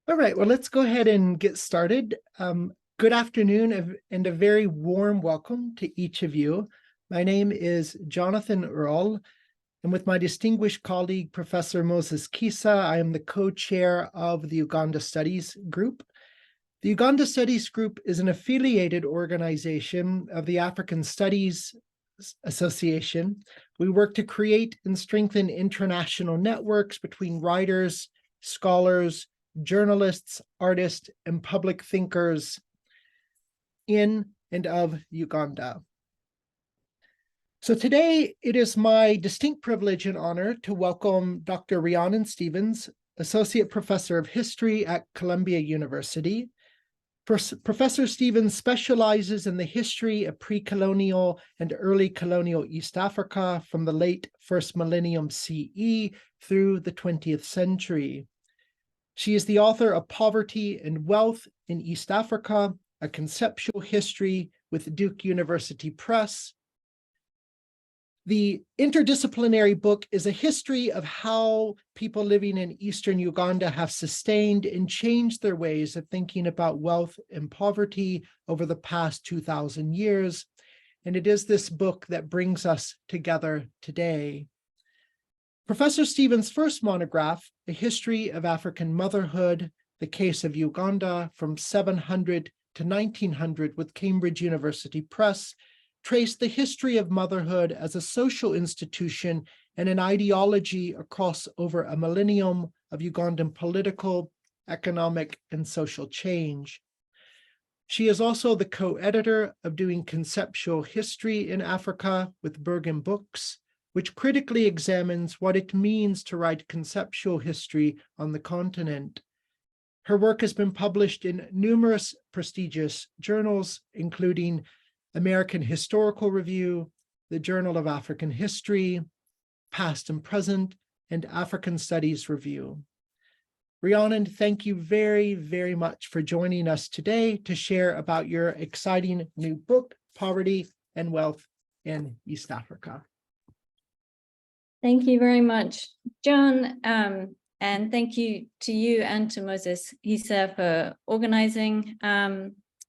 All right, well, let's go ahead and get started. Good afternoon and a very warm welcome to each of you. My name is Jonathan Earl, and with my distinguished colleague, Professor Moses Kisa, I am the co-chair of the Uganda Studies Group. The Uganda Studies Group is an affiliated organization of the African Studies Association. We work to create and strengthen international networks between writers, scholars, journalists, artists, and public thinkers in and of Uganda. So today, it is my distinct privilege and honor to welcome Dr. Rhiannon Stephens, Associate Professor of History at Columbia University. Professor Stephens specializes in the history of pre-colonial and early colonial East Africa from the late first millennium CE through the 20th century. She is the author of Poverty and Wealth in East Africa, a conceptual history with Duke University Press. The interdisciplinary book is a history of how people living in Eastern Uganda have sustained and changed their ways of thinking about wealth and poverty over the past 2,000 years. And it is this book that brings us together today. Professor Stephens' first monograph, A History of African Motherhood, The Case of Uganda from 700 to 1900 with Cambridge University Press, traced the history of motherhood as a social institution and an ideology across over a millennium of Ugandan political, economic, and social change. She is also the co-editor of Doing Conceptual History in Africa with Bergen Books, which critically examines what it means to write conceptual history on the continent. Her work has been published in numerous prestigious journals, including American Historical Review, the Journal of African History, Past and Present, and African Studies Review. Rhiannon, thank you very, very much for joining us today to share about your exciting new book, Poverty and Wealth in East Africa. Thank you very much, John. And thank you to you and to Moses Hisa for organizing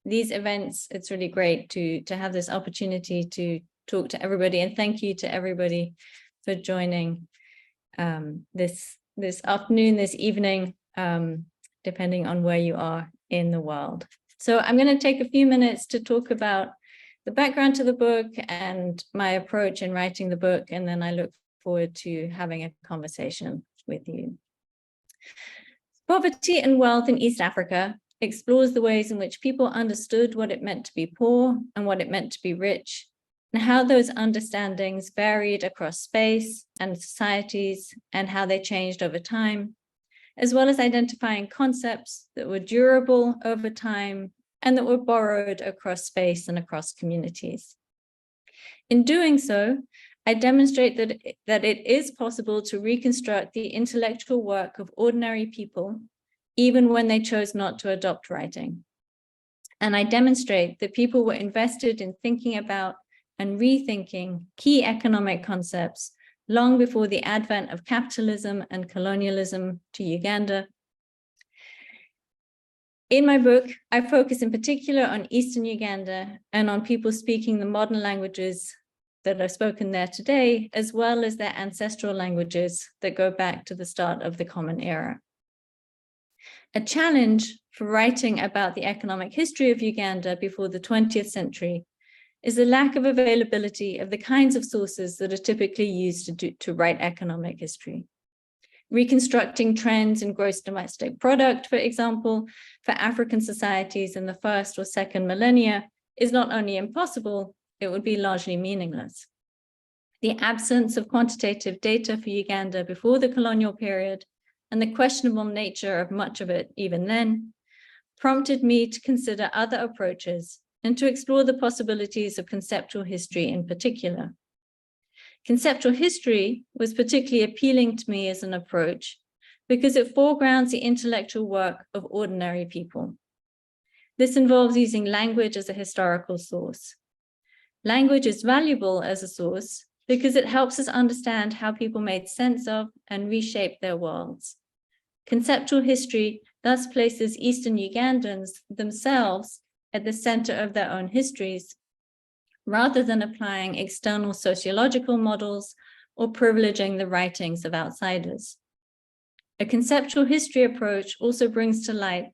these events. It's really great to have this opportunity to talk to everybody, and thank you to everybody for joining this afternoon, this evening, depending on where you are in the world. So I'm going to take a few minutes to talk about the background to the book and my approach in writing the book, and then I look forward to having a conversation with you. Poverty and Wealth in East Africa explores the ways in which people understood what it meant to be poor and what it meant to be rich, and how those understandings varied across space and societies and how they changed over time, as well as identifying concepts that were durable over time and that were borrowed across space and across communities. In doing so, I demonstrate that it is possible to reconstruct the intellectual work of ordinary people, even when they chose not to adopt writing. And I demonstrate that people were invested in thinking about and rethinking key economic concepts long before the advent of capitalism and colonialism to Uganda. In my book, I focus in particular on Eastern Uganda and on people speaking the modern languages that are spoken there today, as well as their ancestral languages that go back to the start of the Common Era. A challenge for writing about the economic history of Uganda before the 20th century is the lack of availability of the kinds of sources that are typically used to write economic history. Reconstructing trends in gross domestic product, for example, for African societies in the first or second millennia is not only impossible, it would be largely meaningless. The absence of quantitative data for Uganda before the colonial period and the questionable nature of much of it even then prompted me to consider other approaches and to explore the possibilities of conceptual history in particular. Conceptual history was particularly appealing to me as an approach because it foregrounds the intellectual work of ordinary people. This involves using language as a historical source. Language is valuable as a source because it helps us understand how people made sense of and reshaped their worlds. Conceptual history thus places Eastern Ugandans themselves at the center of their own histories, rather than applying external sociological models or privileging the writings of outsiders. A conceptual history approach also brings to light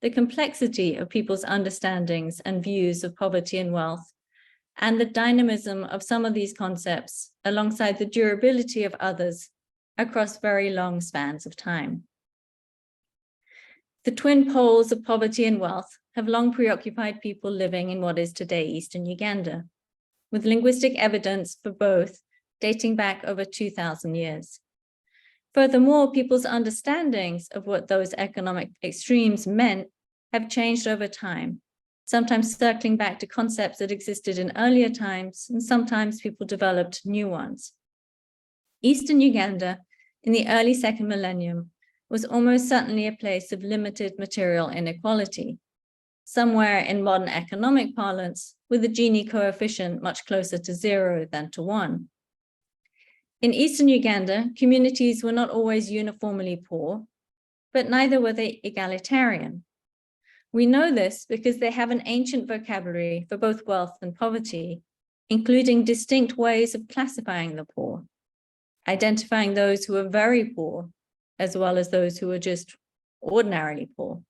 the complexity of people's understandings and views of poverty and wealth, and the dynamism of some of these concepts alongside the durability of others across very long spans of time. The twin poles of poverty and wealth have long preoccupied people living in what is today Eastern Uganda, with linguistic evidence for both dating back over 2,000 years. Furthermore, people's understandings of what those economic extremes meant have changed over time, sometimes circling back to concepts that existed in earlier times, and sometimes people developed new ones. Eastern Uganda, in the early second millennium, was almost certainly a place of limited material inequality, somewhere in modern economic parlance, with the Gini coefficient much closer to 0 than to 1. In Eastern Uganda, communities were not always uniformly poor, but neither were they egalitarian. We know this because they have an ancient vocabulary for both wealth and poverty, including distinct ways of classifying the poor, identifying those who are very poor, as well as those who are just ordinarily poor.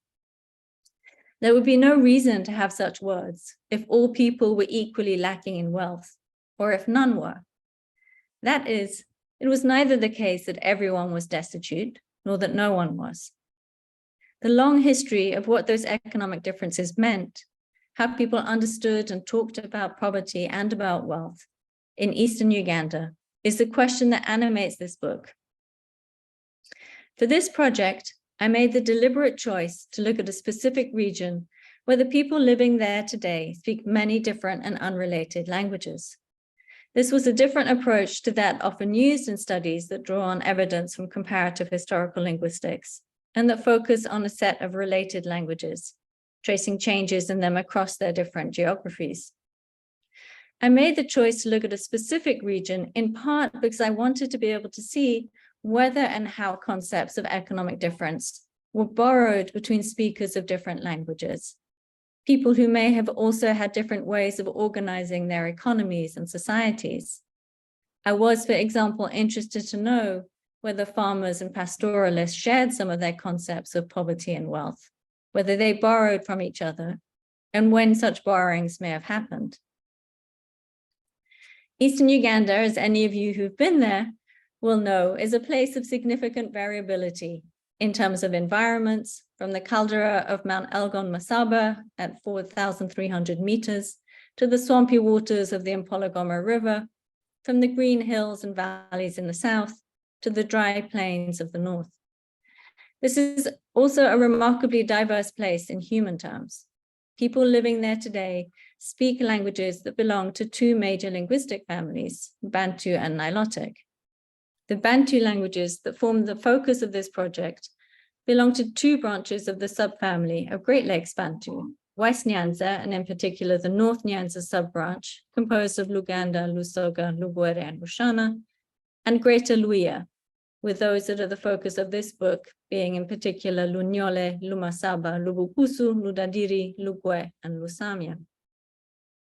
There would be no reason to have such words if all people were equally lacking in wealth, or if none were. That is, it was neither the case that everyone was destitute, nor that no one was. The long history of what those economic differences meant, how people understood and talked about poverty and about wealth in Eastern Uganda, is the question that animates this book. For this project, I made the deliberate choice to look at a specific region where the people living there today speak many different and unrelated languages. This was a different approach to that often used in studies that draw on evidence from comparative historical linguistics and that focus on a set of related languages, tracing changes in them across their different geographies. I made the choice to look at a specific region in part because I wanted to be able to see whether and how concepts of economic difference were borrowed between speakers of different languages, people who may have also had different ways of organizing their economies and societies. I was, for example, interested to know whether farmers and pastoralists shared some of their concepts of poverty and wealth, whether they borrowed from each other, and when such borrowings may have happened. Eastern Uganda, as any of you who've been there will know, is a place of significant variability in terms of environments, from the caldera of Mount Elgon Masaba at 4,300 meters to the swampy waters of the Mpologoma River, from the green hills and valleys in the south to the dry plains of the north. This is also a remarkably diverse place in human terms. People living there today speak languages that belong to two major linguistic families, Bantu and Nilotic. The Bantu languages that form the focus of this project belong to two branches of the subfamily of Great Lakes Bantu, West Nyanza, and in particular the North Nyanza sub-branch, composed of Luganda, Lusoga, Lugwere, and Rushana, and Greater Luia, with those that are the focus of this book being in particular Lunyole, Lumasaba, Lubukusu, Ludadiri, Lugwe, and Lusamia.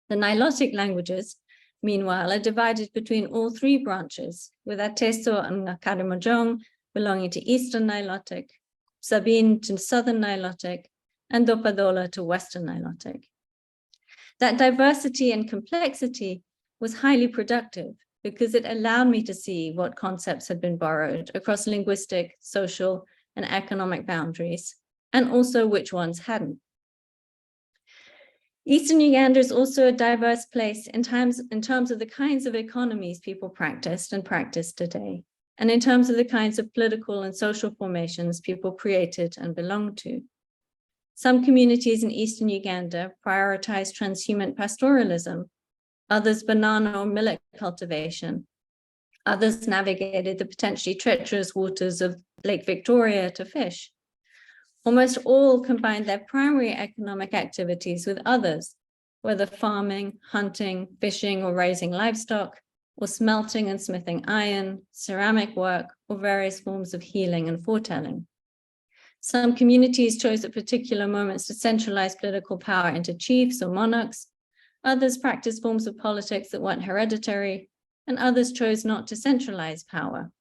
The Nilotic languages, meanwhile, are divided between all three branches, with Ateso and Ngakarimojong belonging to Eastern Nilotic, Sabine to Southern Nilotic, and Dopadola to Western Nilotic. That diversity and complexity was highly productive because it allowed me to see what concepts had been borrowed across linguistic, social, and economic boundaries, and also which ones hadn't. Eastern Uganda is also a diverse place in terms of the kinds of economies people practiced and practice today, and in terms of the kinds of political and social formations people created and belonged to. Some communities in Eastern Uganda prioritize transhumant pastoralism, others banana or millet cultivation, others navigated the potentially treacherous waters of Lake Victoria to fish. Almost all combined their primary economic activities with others, whether farming, hunting, fishing, or raising livestock, or smelting and smithing iron, ceramic work, or various forms of healing and foretelling. Some communities chose at particular moments to centralize political power into chiefs or monarchs. Others practiced forms of politics that weren't hereditary, and others chose not to centralize power.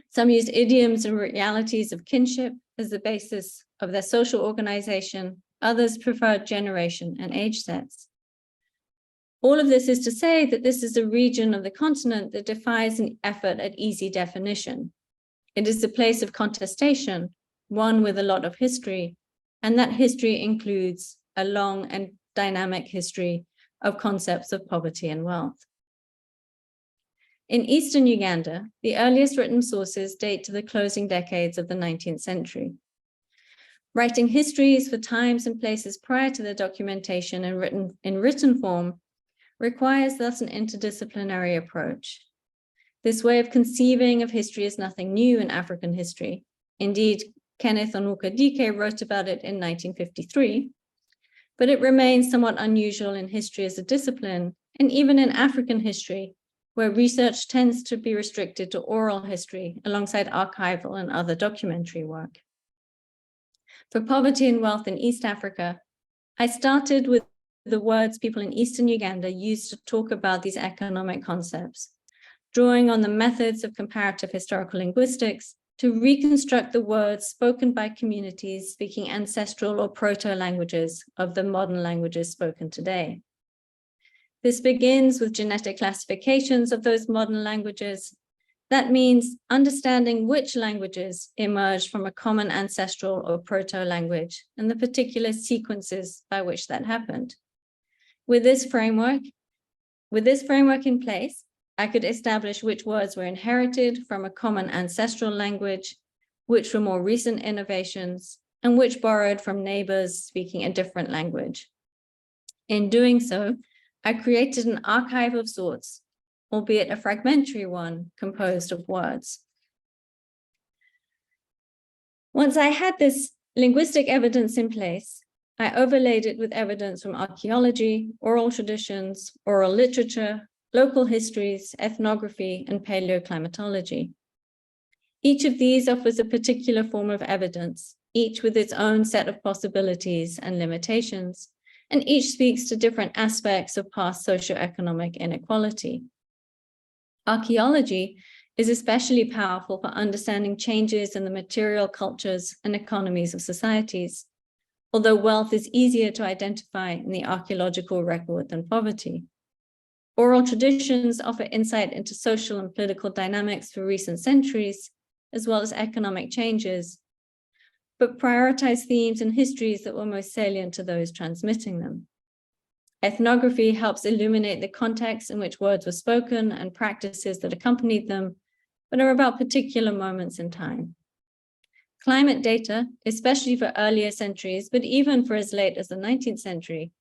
Some used idioms and realities of kinship as the basis of their social organization. Others preferred generation and age sets. All of this is to say that this is a region of the continent that defies an effort at easy definition. It is a place of contestation, one with a lot of history, and that history includes a long and dynamic history of concepts of poverty and wealth. In Eastern Uganda, the earliest written sources date to the closing decades of the 19th century. Writing histories for times and places prior to their documentation and in written form requires thus an interdisciplinary approach. This way of conceiving of history is nothing new in African history. Indeed, Kenneth Onwuka-Dike wrote about it in 1953, but it remains somewhat unusual in history as a discipline, and even in African history, where research tends to be restricted to oral history alongside archival and other documentary work. For poverty and wealth in East Africa, I started with the words people in Eastern Uganda used to talk about these economic concepts, drawing on the methods of comparative historical linguistics to reconstruct the words spoken by communities speaking ancestral or proto-languages of the modern languages spoken today. This begins with genetic classifications of those modern languages. That means understanding which languages emerged from a common ancestral or proto-language and the particular sequences by which that happened. With this framework in place, I could establish which words were inherited from a common ancestral language, which were more recent innovations, and which borrowed from neighbors speaking a different language. In doing so, I created an archive of sorts, albeit a fragmentary one composed of words. Once I had this linguistic evidence in place, I overlaid it with evidence from archaeology, oral traditions, oral literature, local histories, ethnography, and paleoclimatology. Each of these offers a particular form of evidence, each with its own set of possibilities and limitations, and each speaks to different aspects of past socioeconomic inequality. Archaeology is especially powerful for understanding changes in the material cultures and economies of societies, although wealth is easier to identify in the archaeological record than poverty. Oral traditions offer insight into social and political dynamics for recent centuries, as well as economic changes, but prioritize themes and histories that were most salient to those transmitting them. Ethnography helps illuminate the context in which words were spoken and practices that accompanied them, but are about particular moments in time. Climate data, especially for earlier centuries, but even for as late as the 19th century,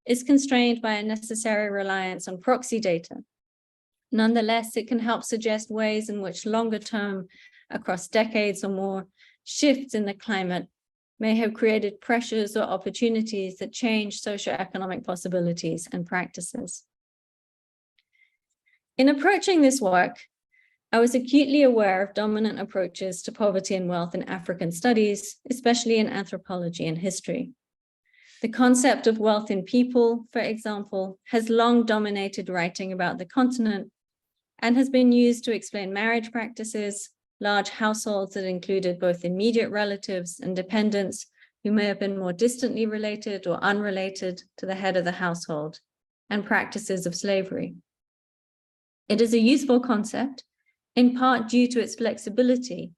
is constrained by a necessary reliance on proxy data. Nonetheless, it can help suggest ways in which longer term, across decades or more, shifts in the climate may have created pressures or opportunities that change socioeconomic possibilities and practices. In approaching this work, I was acutely aware of dominant approaches to poverty and wealth in African studies, especially in anthropology and history. The concept of wealth in people, for example, has long dominated writing about the continent and has been used to explain marriage practices, large households that included both immediate relatives and dependents who may have been more distantly related or unrelated to the head of the household, and practices of slavery. It is a useful concept, in part due to its flexibility,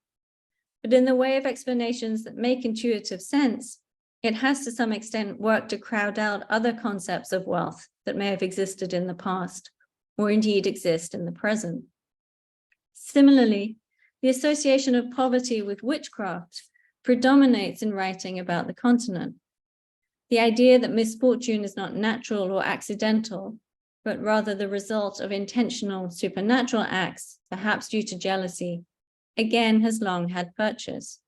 but in the way of explanations that make intuitive sense, it has to some extent worked to crowd out other concepts of wealth that may have existed in the past, or indeed exist in the present. Similarly, the association of poverty with witchcraft predominates in writing about the continent. The idea that misfortune is not natural or accidental, but rather the result of intentional supernatural acts, perhaps due to jealousy, again has long had purchase.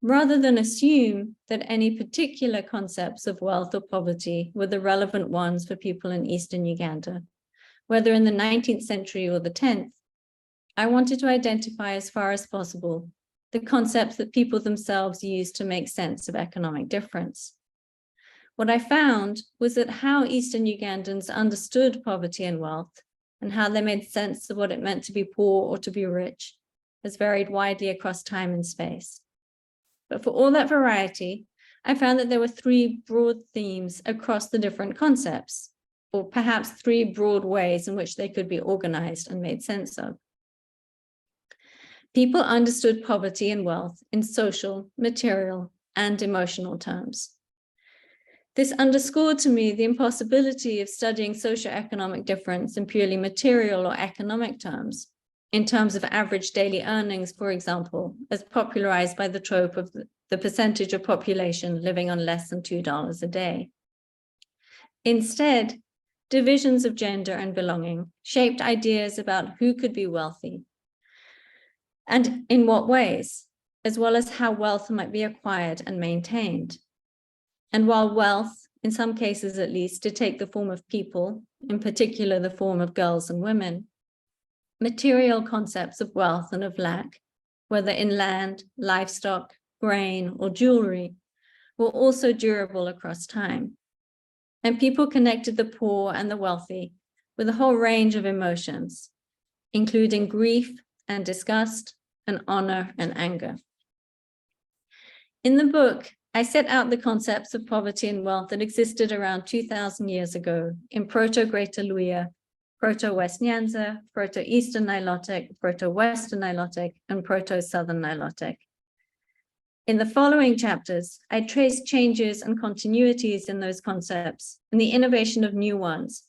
Rather than assume that any particular concepts of wealth or poverty were the relevant ones for people in Eastern Uganda, whether in the 19th century or the 10th, I wanted to identify as far as possible the concepts that people themselves use to make sense of economic difference. What I found was that how Eastern Ugandans understood poverty and wealth and how they made sense of what it meant to be poor or to be rich has varied widely across time and space. But for all that variety, I found that there were three broad themes across the different concepts, or perhaps three broad ways in which they could be organized and made sense of. People understood poverty and wealth in social, material, and emotional terms. This underscored to me the impossibility of studying socioeconomic difference in purely material or economic terms, in terms of average daily earnings, for example, as popularized by the trope of the percentage of population living on less than $2 a day. Instead, divisions of gender and belonging shaped ideas about who could be wealthy and in what ways, as well as how wealth might be acquired and maintained. And while wealth, in some cases at least, did take the form of people, in particular the form of girls and women, material concepts of wealth and of lack, whether in land, livestock, grain, or jewelry, were also durable across time. And people connected the poor and the wealthy with a whole range of emotions, including grief and disgust, and honor and anger. In the book, I set out the concepts of poverty and wealth that existed around 2,000 years ago in Proto-Greater Luhya, Proto-West Nyanza, Proto-Eastern Nilotic, Proto-Western Nilotic, and Proto-Southern Nilotic. In the following chapters, I traced changes and continuities in those concepts and the innovation of new ones.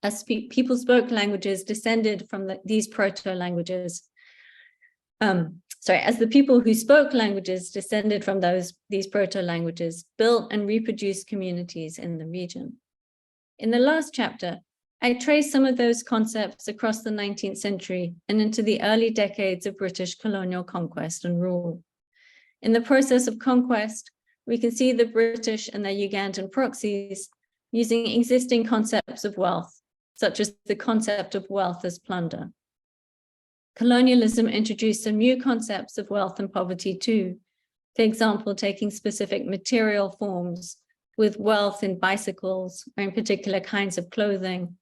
As people spoke languages descended from these proto-languages, as the people who spoke languages descended from these proto-languages, built and reproduced communities in the region. In the last chapter, I traced some of those concepts across the 19th century and into the early decades of British colonial conquest and rule. In the process of conquest, we can see the British and their Ugandan proxies using existing concepts of wealth, such as the concept of wealth as plunder. Colonialism introduced some new concepts of wealth and poverty too, for example, taking specific material forms with wealth in bicycles or in particular kinds of clothing,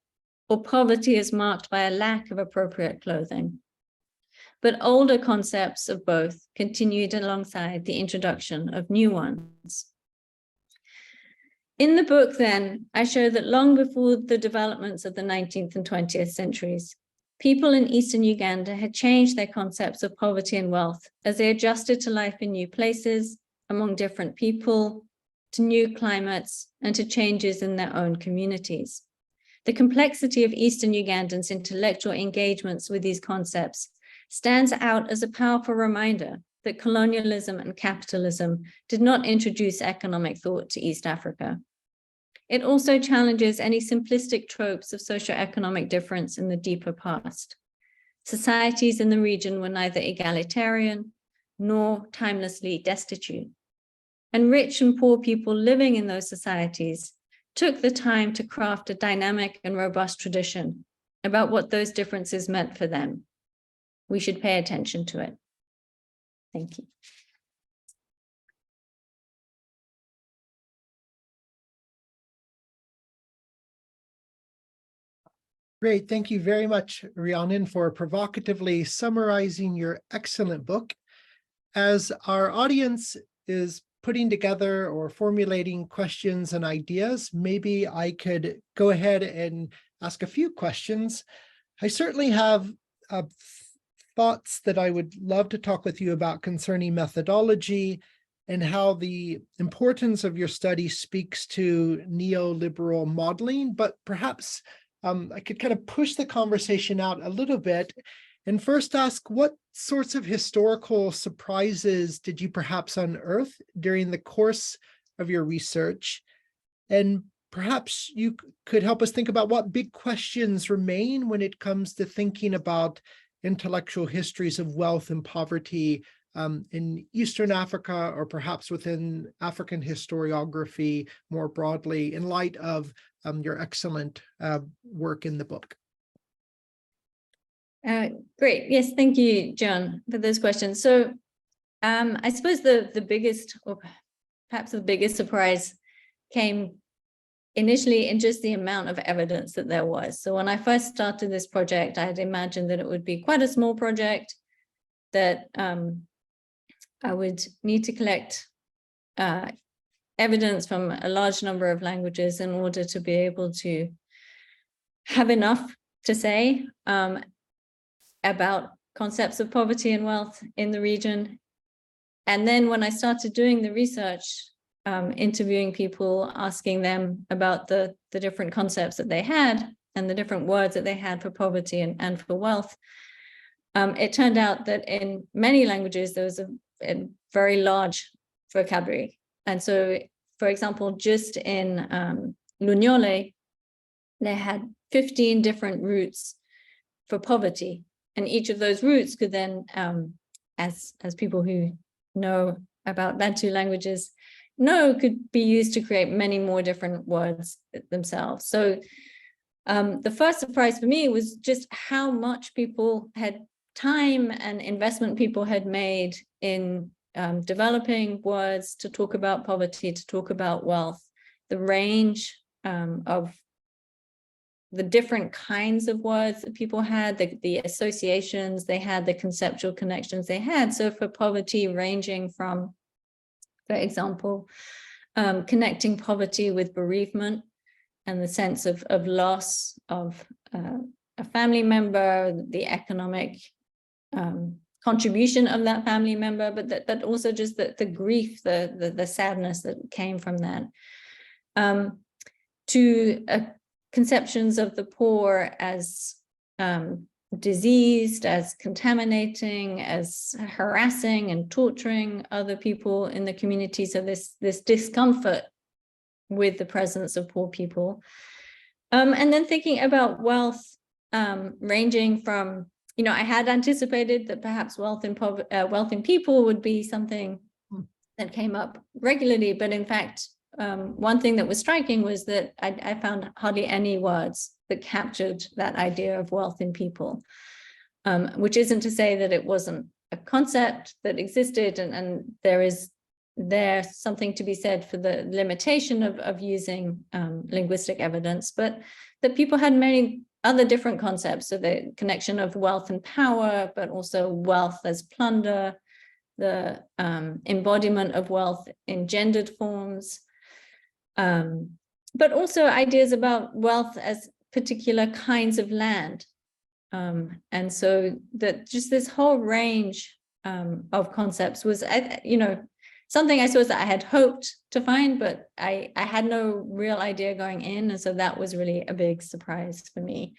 or poverty is marked by a lack of appropriate clothing. But older concepts of both continued alongside the introduction of new ones. In the book, then, I show that long before the developments of the 19th and 20th centuries, people in Eastern Uganda had changed their concepts of poverty and wealth as they adjusted to life in new places, among different people, to new climates, and to changes in their own communities. The complexity of Eastern Ugandans' intellectual engagements with these concepts stands out as a powerful reminder that colonialism and capitalism did not introduce economic thought to East Africa. It also challenges any simplistic tropes of socioeconomic difference in the deeper past. Societies in the region were neither egalitarian nor timelessly destitute. And rich and poor people living in those societies took the time to craft a dynamic and robust tradition about what those differences meant for them. We should pay attention to it. Thank you. Great. Thank you very much, Rhiannon, for provocatively summarizing your excellent book. As our audience is putting together or formulating questions and ideas, maybe I could go ahead and ask a few questions. I certainly have thoughts that I would love to talk with you about concerning methodology and how the importance of your study speaks to neoliberal modeling, but perhaps I could kind of push the conversation out a little bit and first ask, what sorts of historical surprises did you perhaps unearth during the course of your research? And perhaps you could help us think about what big questions remain when it comes to thinking about intellectual histories of wealth and poverty in Eastern Africa, or perhaps within African historiography more broadly, in light of your excellent work in the book. Great. Yes, thank you, John, for those questions. So I suppose the biggest, or perhaps the biggest surprise came initially in just the amount of evidence that there was. So when I first started this project, I had imagined that it would be quite a small project, that I would need to collect evidence from a large number of languages in order to be able to have enough to say about concepts of poverty and wealth in the region. And then when I started doing the research, interviewing people, asking them about the different concepts that they had and the different words that they had for poverty and for wealth, it turned out that in many languages, there was a very large vocabulary. And so, for example, just in Lunyole, they had 15 different roots for poverty. And each of those roots could then, as people who know about Bantu languages know, could be used to create many more different words themselves. So the first surprise for me was just how much people had time and investment people had made in developing words to talk about poverty, to talk about wealth, the range of the different kinds of words that people had, the associations they had, the conceptual connections they had. So for poverty, ranging from, for example, connecting poverty with bereavement and the sense of loss of a family member, the economic contribution of that family member, but also just the grief, the sadness that came from that, to conceptions of the poor as diseased, as contaminating, as harassing and torturing other people in the community. So this discomfort with the presence of poor people. And then thinking about wealth, ranging from, I had anticipated that perhaps wealth in people would be something that came up regularly, but in fact, one thing that was striking was that I found hardly any words that captured that idea of wealth in people, which isn't to say that it wasn't a concept that existed, and there's something to be said for the limitation of using linguistic evidence, but that people had many other different concepts. So the connection of wealth and power, but also wealth as plunder, the embodiment of wealth in gendered forms, but also ideas about wealth as particular kinds of land. And so that just this whole range of concepts was, something I suppose that I had hoped to find, but I had no real idea going in. And so that was really a big surprise for me.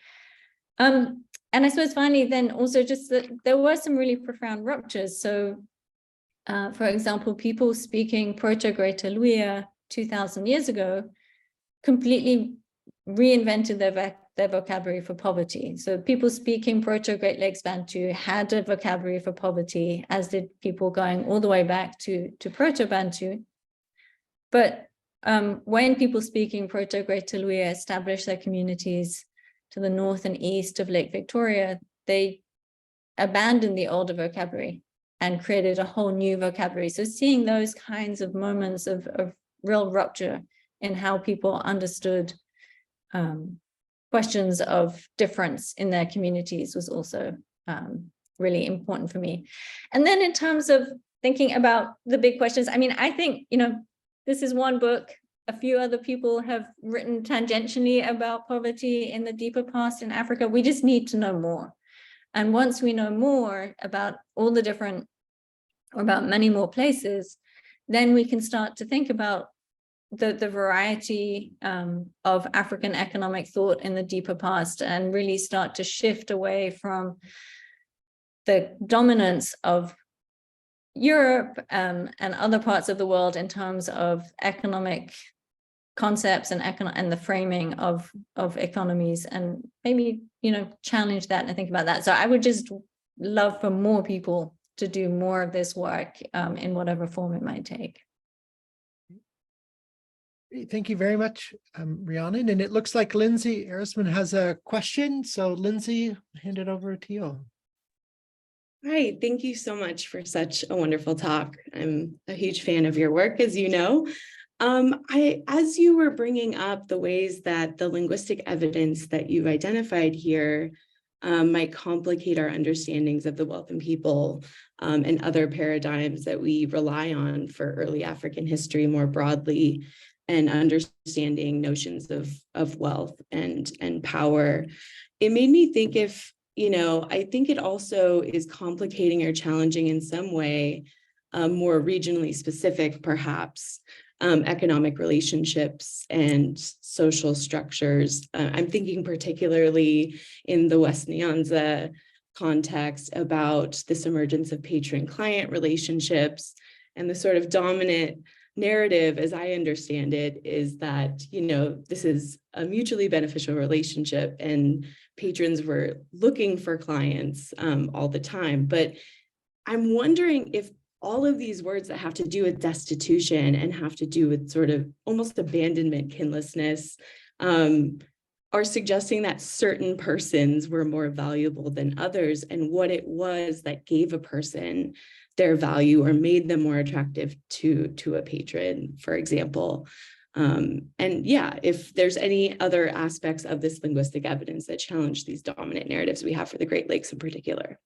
And I suppose finally, then also just that there were some really profound ruptures. So for example, people speaking Proto-Greater Luia 2,000 years ago completely reinvented their vocabulary for poverty. So people speaking Proto-Great Lakes Bantu had a vocabulary for poverty, as did people going all the way back to Proto-Bantu. But when people speaking Proto-Greater Luia established their communities to the north and east of Lake Victoria, they abandoned the older vocabulary and created a whole new vocabulary. So seeing those kinds of moments of real rupture in how people understood questions of difference in their communities was also really important for me. And then in terms of thinking about the big questions, I think, this is one book. A few other people have written tangentially about poverty in the deeper past in Africa. We just need to know more. And once we know more about all the different, or about many more places, then we can start to think about the variety of African economic thought in the deeper past, and really start to shift away from the dominance of Europe and other parts of the world in terms of economic concepts and the framing of economies, and maybe challenge that and think about that. So I would just love for more people to do more of this work in whatever form it might take. Thank you very much, Rhiannon. And it looks like Lindsay Erisman has a question. So Lindsay, hand it over to you. Right. Thank you so much for such a wonderful talk. I'm a huge fan of your work, as you know. As you were bringing up the ways that the linguistic evidence that you've identified here might complicate our understandings of the wealth and people and other paradigms that we rely on for early African history more broadly, and understanding notions of wealth and power. It made me think if, I think it also is complicating or challenging in some way, more regionally specific, perhaps, economic relationships and social structures. I'm thinking particularly in the West Nyanza context about this emergence of patron-client relationships, and the sort of dominant narrative, as I understand it, is that, this is a mutually beneficial relationship and patrons were looking for clients all the time. But I'm wondering if all of these words that have to do with destitution and have to do with sort of almost abandonment, kinlessness, are suggesting that certain persons were more valuable than others, and what it was that gave a person their value or made them more attractive to a patron, for example. And yeah, if there's any other aspects of this linguistic evidence that challenge these dominant narratives we have for the Great Lakes in particular.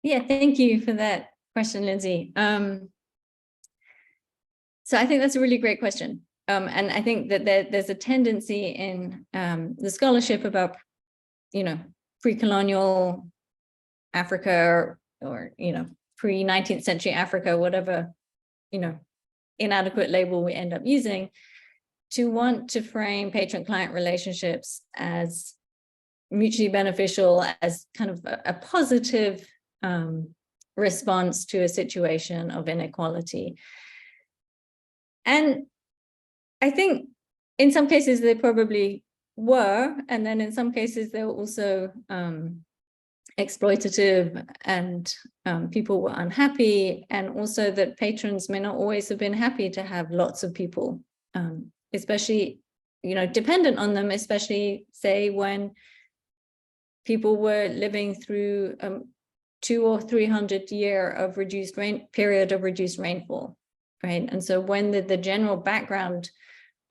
Yeah, thank you for that question, Lindsay. So I think that's a really great question. And I think that there's a tendency in the scholarship about, pre-colonial Africa or pre-19th century Africa, whatever, inadequate label we end up using, to want to frame patron-client relationships as mutually beneficial, as kind of a positive response to a situation of inequality. And I think in some cases they probably were, and then in some cases they were also exploitative, and people were unhappy, and also that patrons may not always have been happy to have lots of people, especially, dependent on them, especially say when people were living through 200 or 300 year of period of reduced rainfall, right? And so when the general background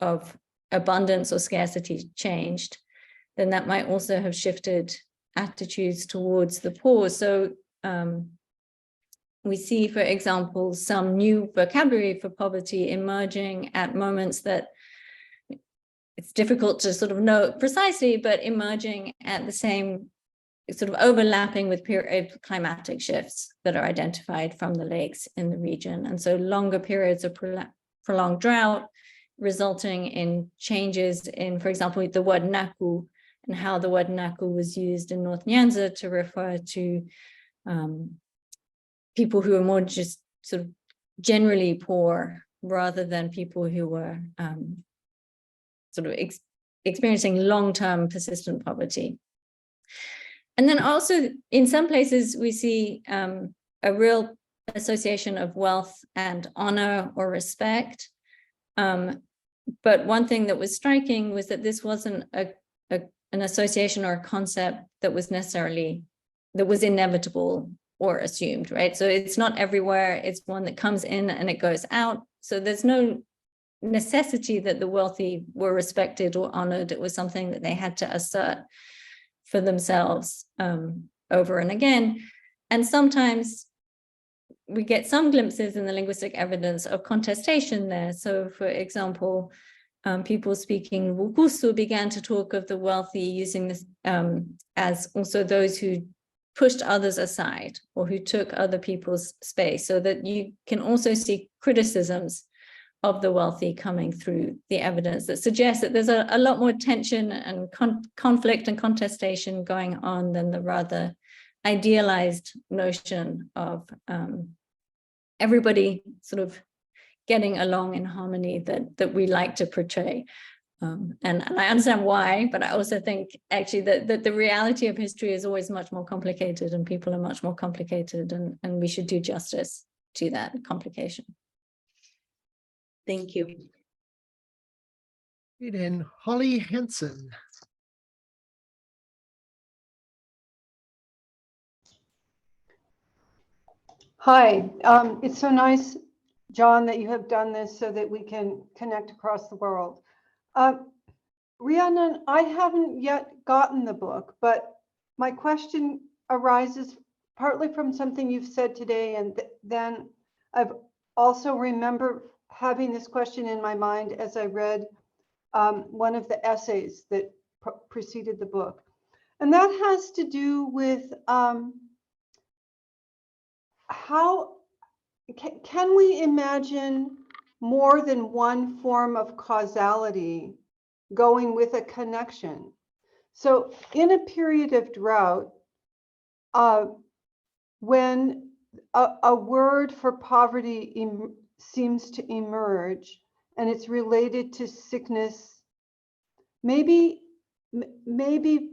of abundance or scarcity changed, then that might also have shifted attitudes towards the poor. So we see, for example, some new vocabulary for poverty emerging at moments that it's difficult to sort of know precisely, but emerging at the same sort of overlapping with period climatic shifts that are identified from the lakes in the region. And so longer periods of prolonged drought resulting in changes in, for example, the word naku, and how the word naku was used in North Nyanza to refer to people who are more just sort of generally poor, rather than people who were sort of experiencing long-term persistent poverty. And then also in some places we see a real association of wealth and honor or respect. But one thing that was striking was that this wasn't an association or a concept that was inevitable or assumed, right? So it's not everywhere. It's one that comes in and it goes out. So there's no necessity that the wealthy were respected or honored. It was something that they had to assert for themselves over and again. And sometimes we get some glimpses in the linguistic evidence of contestation there. So for example, people speaking Wukusu began to talk of the wealthy using this as also those who pushed others aside or who took other people's space, so that you can also see criticisms of the wealthy coming through the evidence that suggests that there's a lot more tension and conflict and contestation going on than the rather idealized notion of everybody sort of getting along in harmony that we like to portray. And I understand why, but I also think actually that the reality of history is always much more complicated, and people are much more complicated, and we should do justice to that complication. Thank you. And Holly Hansen. Hi, it's so nice, John, that you have done this so that we can connect across the world. Rhiannon, I haven't yet gotten the book, but my question arises partly from something you've said today, and then I've also remember having this question in my mind as I read one of the essays that preceded the book. And that has to do with how can we imagine more than one form of causality going with a connection? So in a period of drought, when a word for poverty seems to emerge and it's related to sickness, maybe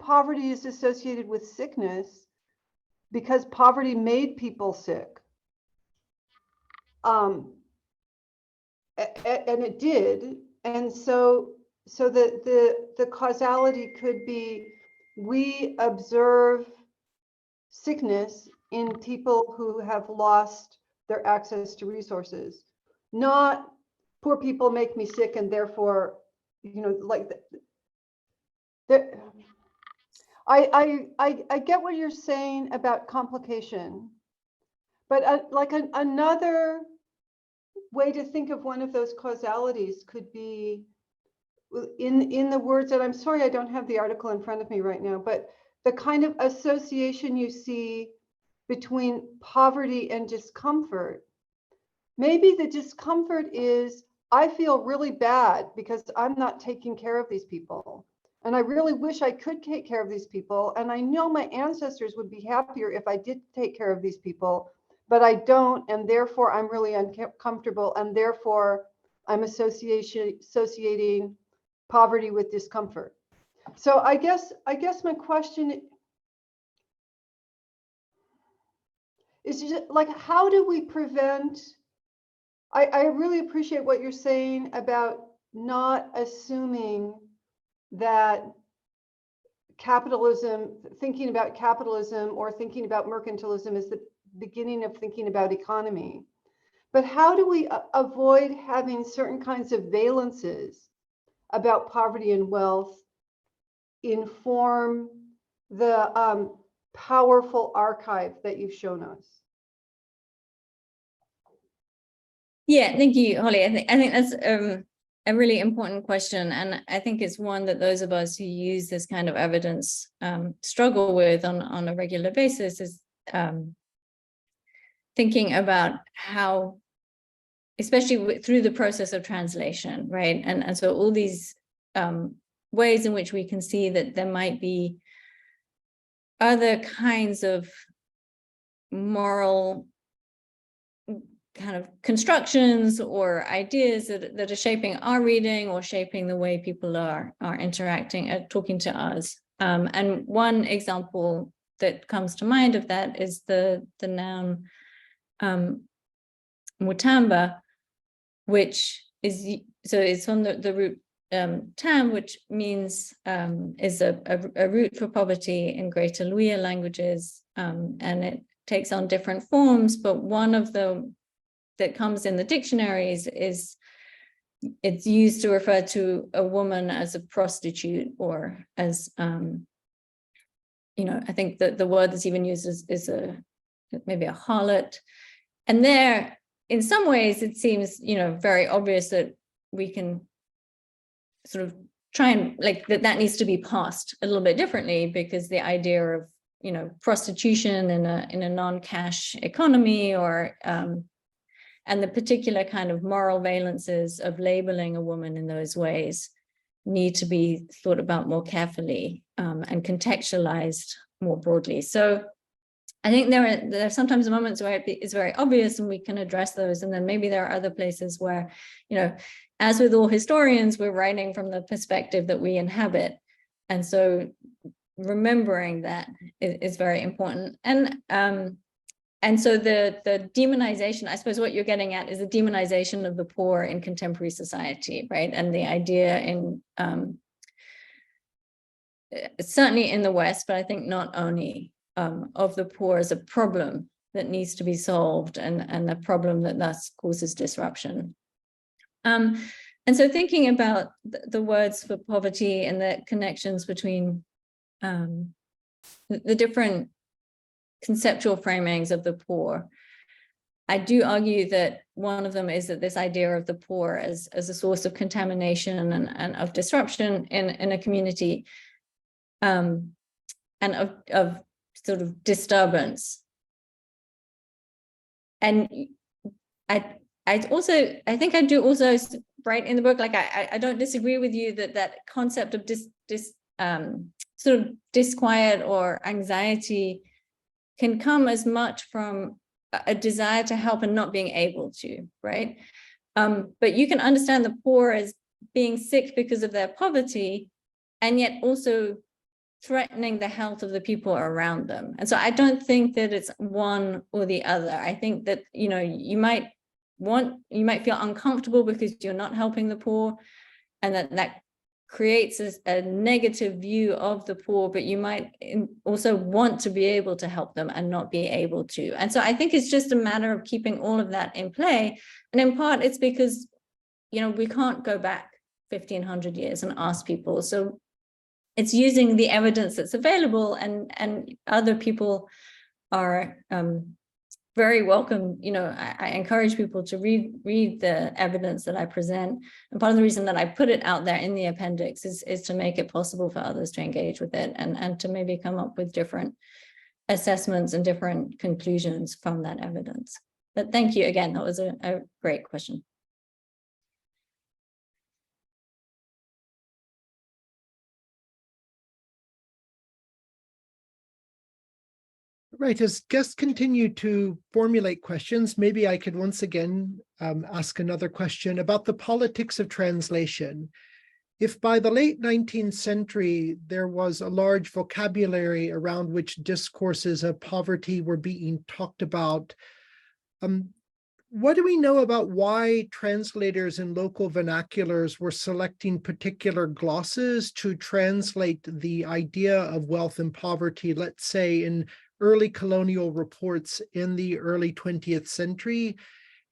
poverty is associated with sickness because poverty made people sick. And it did. And so the causality could be, we observe sickness in people who have lost their access to resources, not poor people make me sick and therefore, you know, like I get what you're saying about complication, but another way to think of one of those causalities could be in the words, and I'm sorry I don't have the article in front of me right now, but the kind of association you see between poverty and discomfort. Maybe the discomfort is, I feel really bad because I'm not taking care of these people. And I really wish I could take care of these people. And I know my ancestors would be happier if I did take care of these people, but I don't. And therefore I'm really uncomfortable. And therefore I'm associating poverty with discomfort. So I guess my question is just like, how do we prevent? I really appreciate what you're saying about not assuming that capitalism, thinking about capitalism or thinking about mercantilism is the beginning of thinking about economy. But how do we avoid having certain kinds of valences about poverty and wealth inform the powerful archive that you've shown us? Yeah, thank you, Holly. I think that's a really important question, and I think it's one that those of us who use this kind of evidence struggle with on a regular basis, is thinking about how, especially through the process of translation, right? And so all these ways in which we can see that there might be other kinds of moral kind of constructions or ideas that are shaping our reading or shaping the way people are interacting, talking to us. And one example that comes to mind of that is the noun mutamba, which is, so it's on the root tam, which means is a root for poverty in Greater Luya languages, and it takes on different forms, but one of the that comes in the dictionaries is it's used to refer to a woman as a prostitute, or as you know, I think that the word that's even used is maybe a harlot. And there, in some ways, it seems, you know, very obvious that we can sort of try and like that needs to be passed a little bit differently, because the idea of, you know, prostitution in a non-cash economy, or and the particular kind of moral valences of labeling a woman in those ways need to be thought about more carefully and contextualized more broadly. So I think there are sometimes moments where it's very obvious and we can address those. And then maybe there are other places where, you know, as with all historians, we're writing from the perspective that we inhabit. And so remembering that is very important. And so the demonization, I suppose what you're getting at is the demonization of the poor in contemporary society, right? And the idea in, certainly in the West, but I think not only, of the poor as a problem that needs to be solved, and a problem that thus causes disruption. And so thinking about the words for poverty and the connections between the different conceptual framings of the poor, I do argue that one of them is that this idea of the poor as a source of contamination and of disruption in a community, and of sort of disturbance. And I think I do also write in the book, like I don't disagree with you that concept of sort of disquiet or anxiety can come as much from a desire to help and not being able to, right? But you can understand the poor as being sick because of their poverty, and yet also threatening the health of the people around them. And so I don't think that it's one or the other. I think that, you might feel uncomfortable because you're not helping the poor, and that creates a negative view of the poor, but you might also want to be able to help them and not be able to. And so I think it's just a matter of keeping all of that in play. And in part, it's because, we can't go back 1,500 years and ask people. So it's using the evidence that's available, and other people are very welcome. I encourage people to read the evidence that I present. And part of the reason that I put it out there in the appendix is to make it possible for others to engage with it and to maybe come up with different assessments and different conclusions from that evidence. But thank you again. That was a great question. Right, as guests continue to formulate questions, maybe I could once again ask another question about the politics of translation. If by the late 19th century, there was a large vocabulary around which discourses of poverty were being talked about, what do we know about why translators in local vernaculars were selecting particular glosses to translate the idea of wealth and poverty, let's say in early colonial reports in the early 20th century?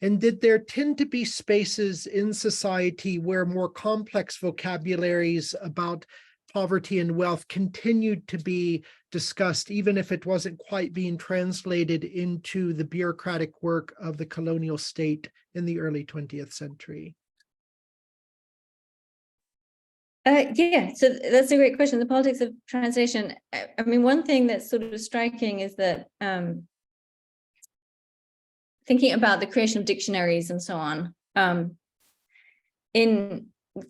And did there tend to be spaces in society where more complex vocabularies about poverty and wealth continued to be discussed, even if it wasn't quite being translated into the bureaucratic work of the colonial state in the early 20th century? Yeah, so that's a great question. The politics of translation. I mean, one thing that's sort of striking is that thinking about the creation of dictionaries and so on,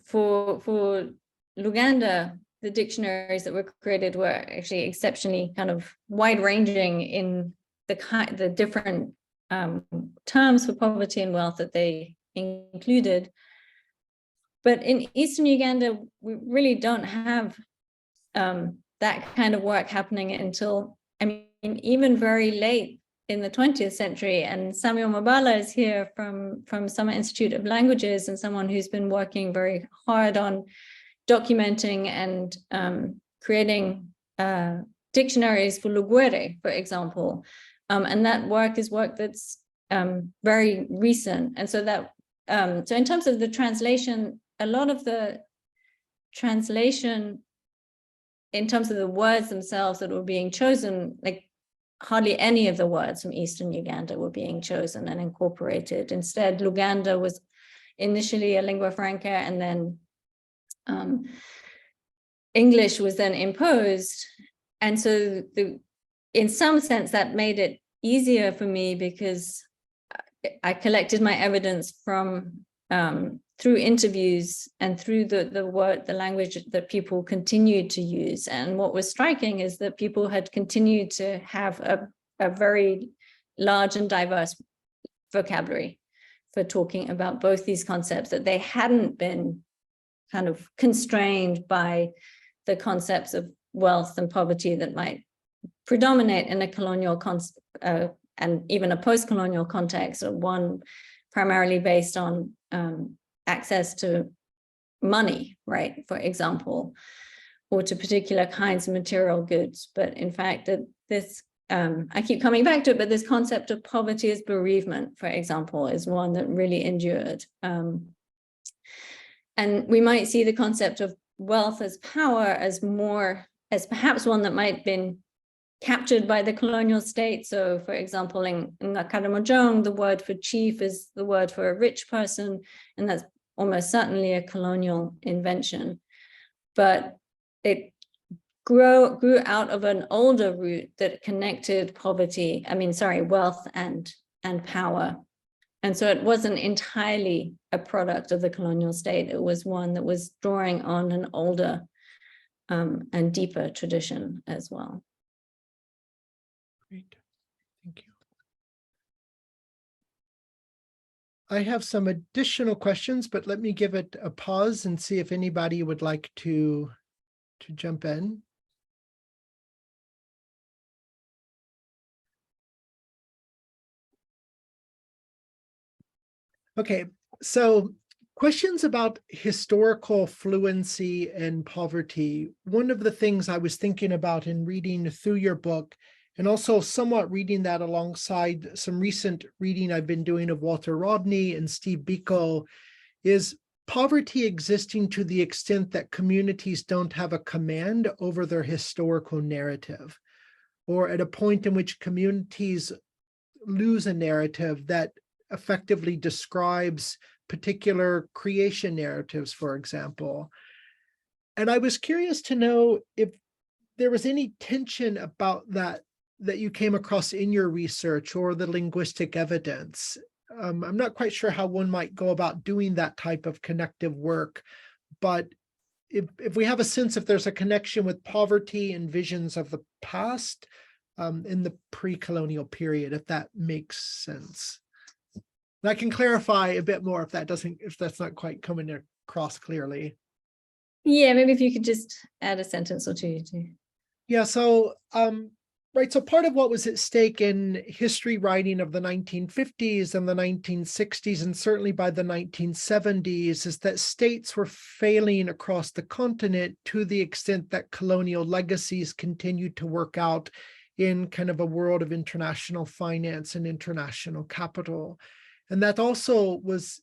for Uganda, the dictionaries that were created were actually exceptionally kind of wide-ranging in the different terms for poverty and wealth that they included. But in Eastern Uganda, we really don't have that kind of work happening until, even very late in the 20th century. And Samuel Mabala is here from Summer Institute of Languages, and someone who's been working very hard on documenting and creating dictionaries for Lugwere, for example. And that work is work that's very recent. And so that, so in terms of the translation, a lot of the translation in terms of the words themselves that were being chosen, like hardly any of the words from Eastern Uganda were being chosen and incorporated. Instead, Luganda was initially a lingua franca, and then English was then imposed. And so in some sense, that made it easier for me because I collected my evidence from through interviews and through the language that people continued to use. And what was striking is that people had continued to have a very large and diverse vocabulary for talking about both these concepts, that they hadn't been kind of constrained by the concepts of wealth and poverty that might predominate in a colonial and even a post-colonial context, or one primarily based on access to money, right, for example, or to particular kinds of material goods. But in fact, that this I keep coming back to it, but this concept of poverty as bereavement, for example, is one that really endured. And we might see the concept of wealth as power as perhaps one that might have been captured by the colonial state. So, for example, in Karamojong, the word for chief is the word for a rich person, and that's almost certainly a colonial invention. But it grew out of an older root that connected wealth and power. And so it wasn't entirely a product of the colonial state. It was one that was drawing on an older and deeper tradition as well. Great, thank you. I have some additional questions, but let me give it a pause and see if anybody would like to jump in. Okay, so questions about historical fluency and poverty. One of the things I was thinking about in reading through your book, and also somewhat reading that alongside some recent reading I've been doing of Walter Rodney and Steve Biko, is poverty existing to the extent that communities don't have a command over their historical narrative, or at a point in which communities lose a narrative that effectively describes particular creation narratives, for example. And I was curious to know if there was any tension about that you came across in your research or the linguistic evidence. I'm not quite sure how one might go about doing that type of connective work, but if we have a sense if there's a connection with poverty and visions of the past in the pre-colonial period, if that makes sense. And I can clarify a bit more if that's not quite coming across clearly. Yeah, maybe if you could just add a sentence or two. Yeah, so right, so part of what was at stake in history writing of the 1950s and the 1960s, and certainly by the 1970s, is that states were failing across the continent to the extent that colonial legacies continued to work out in kind of a world of international finance and international capital. And that also was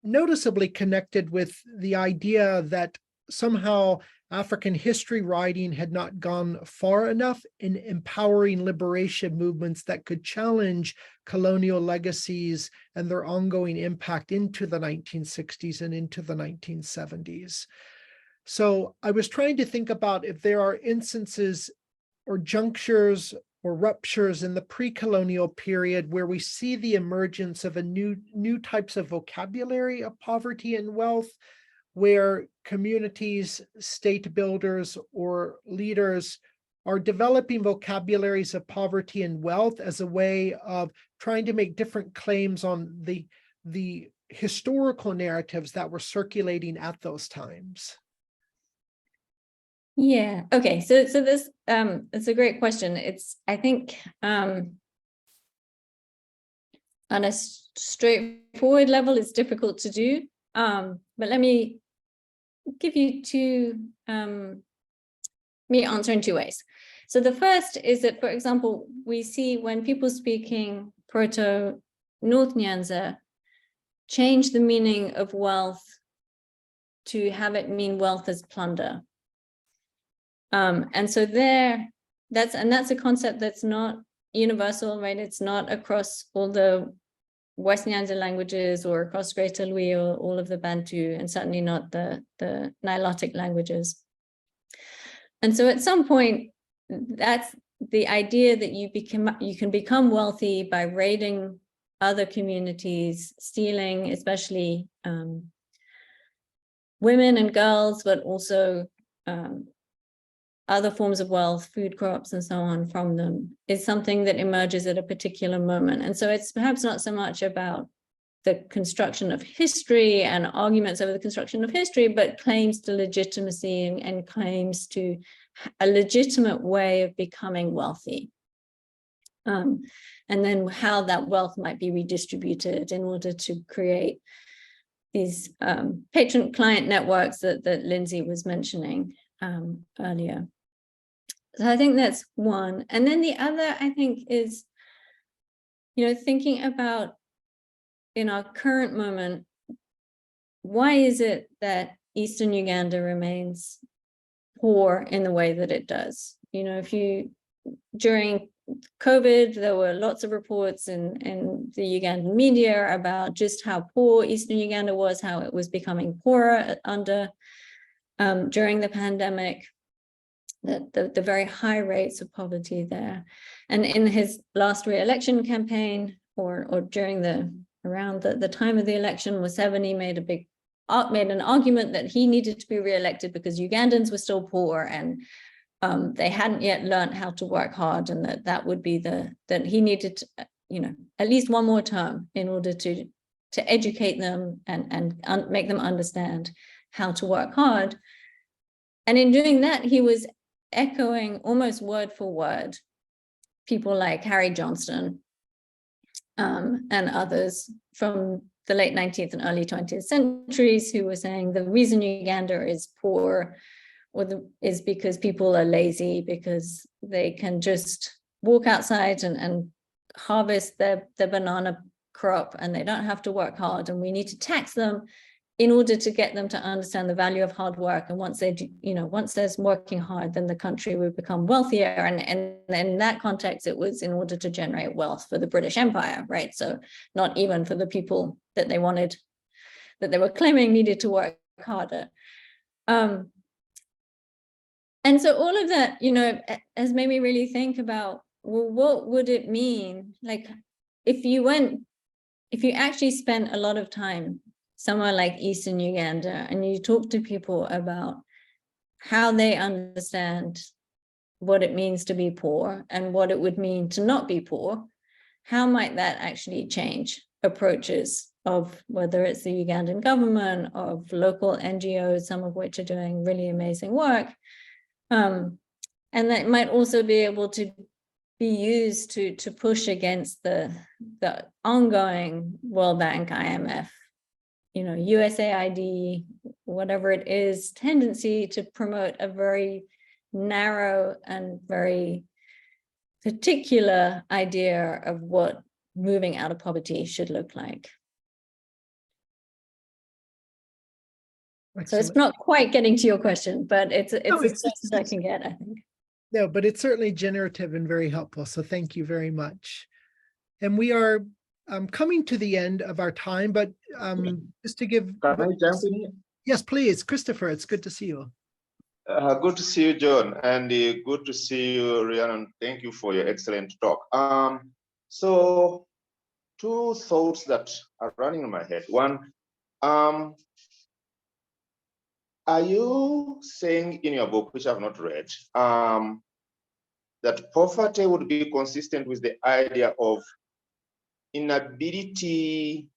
noticeably connected with the idea that somehow African history writing had not gone far enough in empowering liberation movements that could challenge colonial legacies and their ongoing impact into the 1960s and into the 1970s. So I was trying to think about if there are instances or junctures or ruptures in the pre-colonial period where we see the emergence of a new types of vocabulary of poverty and wealth, where communities, state builders, or leaders are developing vocabularies of poverty and wealth as a way of trying to make different claims on the historical narratives that were circulating at those times. Yeah, okay, so this it's a great question. It's, I think, on a straightforward level, it's difficult to do. But let me give you me answer in two ways. So the first is that, for example, we see when people speaking Proto-North Nyanza change the meaning of wealth to have it mean wealth as plunder. And so that's a concept that's not universal, right? It's not across all the West Nyanza languages or across Greater Lui or all of the Bantu, and certainly not the Nilotic languages. And so at some point, that's the idea that you can become wealthy by raiding other communities, stealing, especially women and girls, but also other forms of wealth, food crops and so on from them, is something that emerges at a particular moment. And so it's perhaps not so much about the construction of history and arguments over the construction of history, but claims to legitimacy and claims to a legitimate way of becoming wealthy. And then how that wealth might be redistributed in order to create these patron-client networks that Lindsay was mentioning earlier. I think that's one. And then the other, I think, is, thinking about in our current moment, why is it that Eastern Uganda remains poor in the way that it does? During COVID, there were lots of reports in the Ugandan media about just how poor Eastern Uganda was, how it was becoming poorer during the pandemic, the very high rates of poverty there. And in his last re-election campaign, or around the time of the election, Museveni made an argument that he needed to be re-elected because Ugandans were still poor and they hadn't yet learned how to work hard, and that would be that he needed to, at least one more term in order to educate them and make them understand how to work hard. And in doing that, he was echoing almost word for word people like Harry Johnston and others from the late 19th and early 20th centuries, who were saying the reason Uganda is poor is because people are lazy, because they can just walk outside and harvest their banana crop and they don't have to work hard, and we need to tax them in order to get them to understand the value of hard work. And once there's working hard, then the country would become wealthier. And in that context, it was in order to generate wealth for the British Empire, right? So not even for the people that they were claiming needed to work harder. And so all of that, has made me really think about, well, what would it mean? Like, if you actually spent a lot of time somewhere like Eastern Uganda and you talk to people about how they understand what it means to be poor and what it would mean to not be poor, how might that actually change approaches of whether it's the Ugandan government, of local NGOs, some of which are doing really amazing work. And that might also be able to be used to push against the ongoing World Bank, IMF, USAID, whatever it is, tendency to promote a very narrow and very particular idea of what moving out of poverty should look like. Excellent. So it's not quite getting to your question, but it's as it's best as I can get, I think. No, but it's certainly generative and very helpful. So thank you very much. And we are coming to the end of our time, but just to give... Can I jump in here? Yes, please. Christopher, it's good to see you. Good to see you, John, and good to see you, Rhiannon. Thank you for your excellent talk. So two thoughts that are running in my head. One, are you saying in your book, which I've not read, that poverty would be consistent with the idea of inability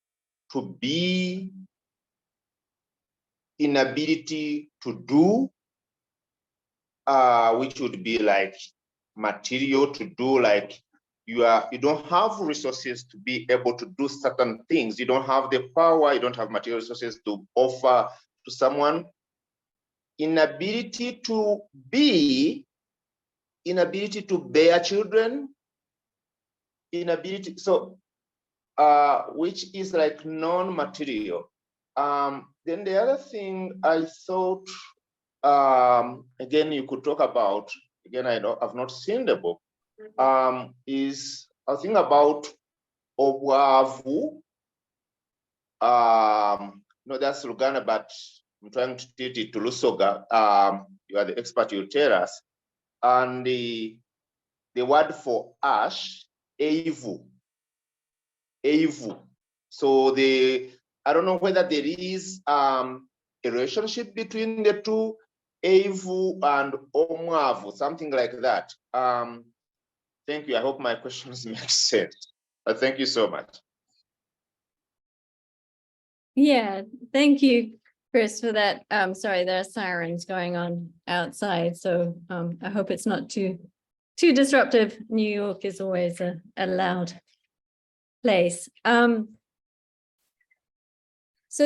to be, inability to do, which would be like material to do, like you don't have resources to be able to do certain things. You don't have the power, you don't have material resources to offer to someone. Inability to be, inability to bear children, inability, so which is like non-material. Then the other thing I thought, again, you could talk about, again, I've not seen the book, is I think about obwavu. No, that's Luganda, but I'm trying to teach it to Lusoga. You are the expert, you tell us. And the word for ash, eivu. Eivu. So I don't know whether there is a relationship between the two, eivu and omwavu, something like that. Thank you. I hope my questions make sense. Thank you so much. Yeah, thank you, Chris, for that. Sorry, there are sirens going on outside, so I hope it's not too disruptive. New York is always a loud place. So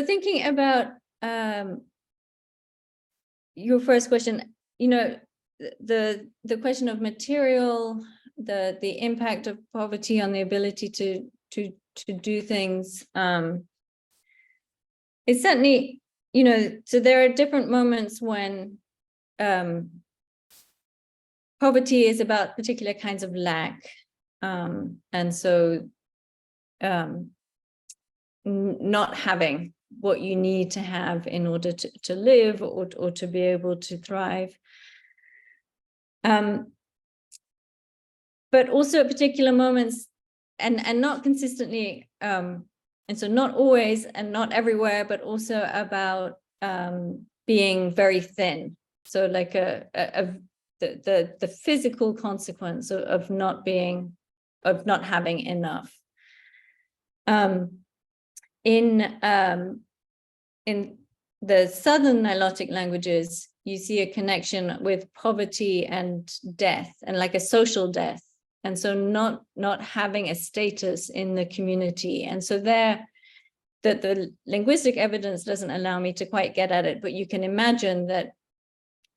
thinking about your first question, the question of material, the impact of poverty on the ability to do things, it's certainly, you know, so there are different moments when poverty is about particular kinds of lack, and so not having what you need to have in order to live or to be able to thrive. But also at particular moments, and not consistently, and so not always and not everywhere, but also about being very thin. So like the physical consequence of not having enough. In the Southern Nilotic languages, you see a connection with poverty and death, and like a social death. And so not having a status in the community. And so there, that the linguistic evidence doesn't allow me to quite get at it, but you can imagine that,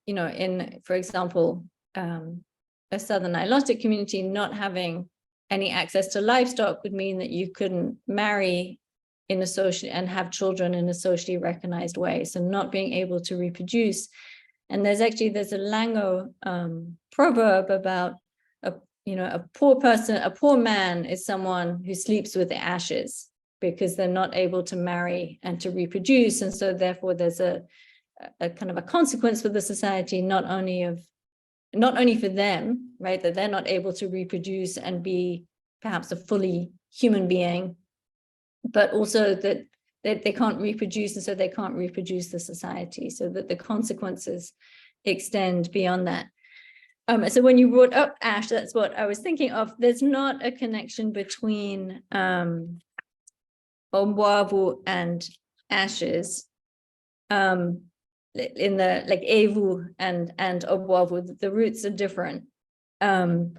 you know, in, for example, a Southern Nilotic community, not having any access to livestock would mean that you couldn't marry in a social and have children in a socially recognized way. So not being able to reproduce. And there's a Lango proverb about a poor man is someone who sleeps with the ashes because they're not able to marry and to reproduce. And so therefore there's a kind of a consequence for the society, not only for them, right, that they're not able to reproduce and be perhaps a fully human being, but also that they can't reproduce, and so they can't reproduce the society, so that the consequences extend beyond that. So when you brought up ash, that's what I was thinking of. There's not a connection between Omwavu and ashes. In the like Evu and Obwavu, the roots are different. But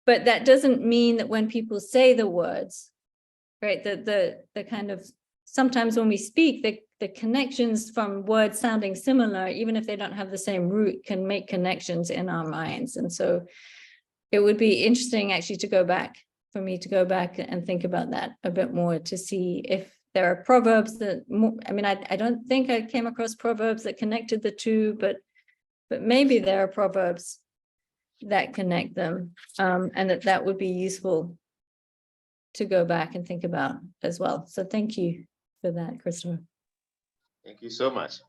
that doesn't mean that when people say the words, right, the kind of, sometimes when we speak, the connections from words sounding similar, even if they don't have the same root, can make connections in our minds. And so it would be interesting actually for me to go back and think about that a bit more, to see if there are proverbs that, I don't think I came across proverbs that connected the two, but maybe there are proverbs that connect them, and that would be useful to go back and think about as well. So thank you for that, Christopher. Thank you so much.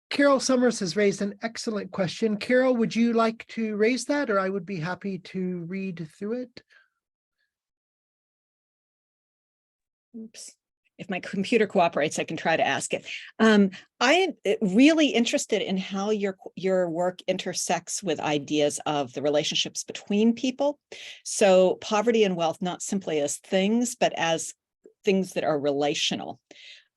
Carol Summers has raised an excellent question. Carol, would you like to raise that, or I would be happy to read through it? Oops. If my computer cooperates, I can try to ask it. I am really interested in how your work intersects with ideas of the relationships between people. So poverty and wealth, not simply as things, but as things that are relational,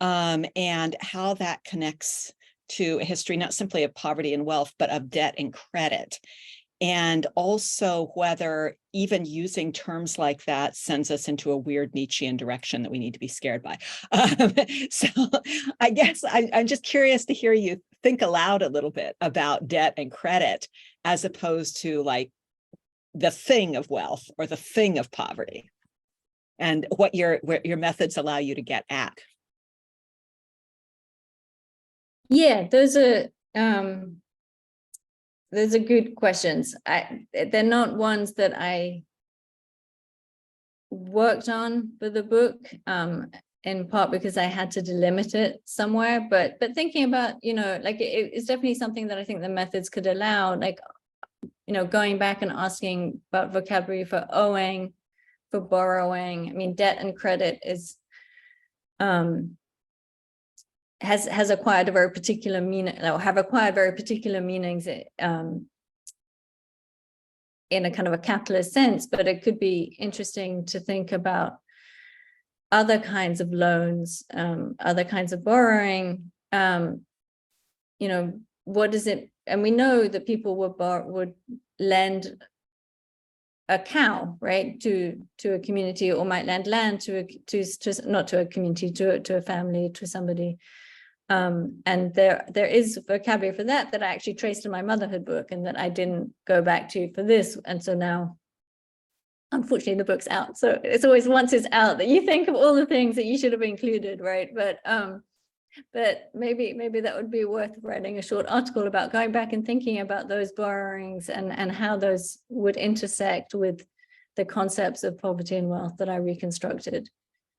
and how that connects to a history, not simply of poverty and wealth, but of debt and credit. And also whether even using terms like that sends us into a weird Nietzschean direction that we need to be scared by. So I guess I'm just curious to hear you think aloud a little bit about debt and credit, as opposed to like the thing of wealth or the thing of poverty, and what your methods allow you to get at. Yeah, those are good questions. They're not ones that I worked on for the book, in part because I had to delimit it somewhere. But thinking about, like it's definitely something that I think the methods could allow, like, going back and asking about vocabulary for owing, for borrowing. I mean, debt and credit is has acquired a very particular meaning, or have acquired very particular meanings in a kind of a capitalist sense, but it could be interesting to think about other kinds of loans, other kinds of borrowing. What is it? And we know that people would lend a cow, right, to a community, or might lend land to not to a community, to a family, to somebody. And there is vocabulary for that I actually traced in my motherhood book, and that I didn't go back to for this. And so now, unfortunately, the book's out. So it's always once it's out that you think of all the things that you should have included, right? But maybe that would be worth writing a short article about, going back and thinking about those borrowings and how those would intersect with the concepts of poverty and wealth that I reconstructed.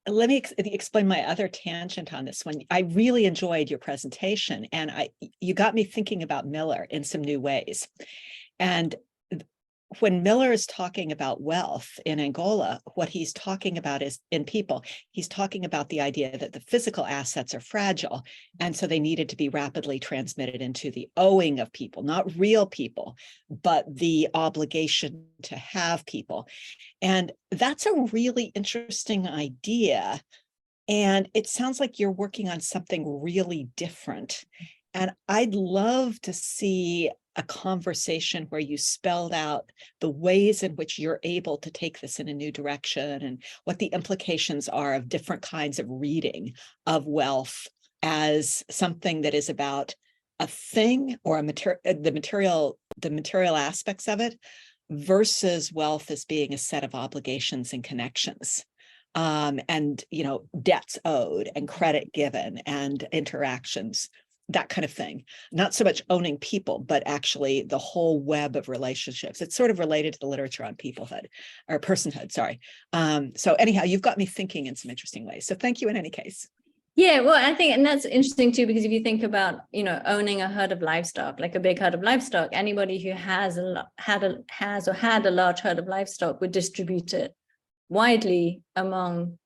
Let me explain my other tangent on this one. I really enjoyed your presentation, and you got me thinking about Miller in some new ways. And when Miller is talking about wealth in Angola, what he's talking about is in people, he's talking about the idea that the physical assets are fragile, and so they needed to be rapidly transmitted into the owing of people, not real people, but the obligation to have people. And that's a really interesting idea. And it sounds like you're working on something really different. And I'd love to see a conversation where you spelled out the ways in which you're able to take this in a new direction, and what the implications are of different kinds of reading of wealth as something that is about a thing or the material aspects of it, versus wealth as being a set of obligations and connections. And, you know, debts owed and credit given and interactions, that kind of thing. Not so much owning people, but actually the whole web of relationships. It's sort of related to the literature on peoplehood or personhood, sorry. So anyhow, you've got me thinking in some interesting ways. So thank you in any case. Yeah, well, I think, and that's interesting too, because if you think about, you know, owning a herd of livestock, like a big herd of livestock, anybody who had a large herd of livestock would distribute it widely among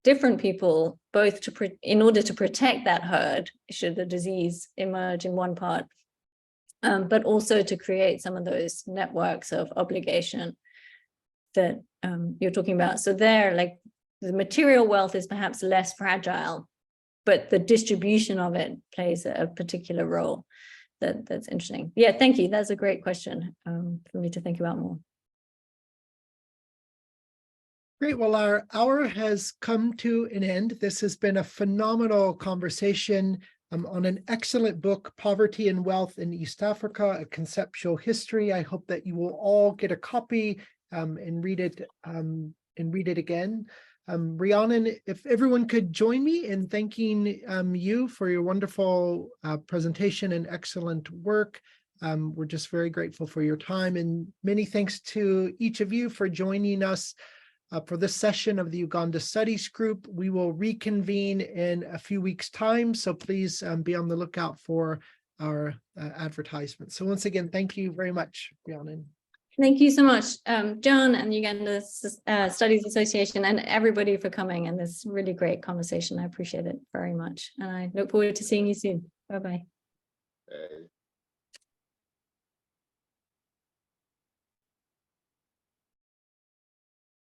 different people, both in order to protect that herd should a disease emerge in one part, but also to create some of those networks of obligation that you're talking about. So there, like, the material wealth is perhaps less fragile, but the distribution of it plays a particular role. That's interesting. Yeah, thank you. That's a great question for me to think about more. Great. Well, our hour has come to an end. This has been a phenomenal conversation on an excellent book, Poverty and Wealth in East Africa, A Conceptual History. I hope that you will all get a copy and read it again. Rhiannon, if everyone could join me in thanking you for your wonderful presentation and excellent work. We're just very grateful for your time, and many thanks to each of you for joining us for this session of the Uganda Studies Group. We will reconvene in a few weeks' time, so please be on the lookout for our advertisements. So once again, thank you very much, Rhiannon. Thank you so much, John and Uganda Studies Association, and everybody for coming and this really great conversation. I appreciate it very much. And I look forward to seeing you soon. Bye-bye.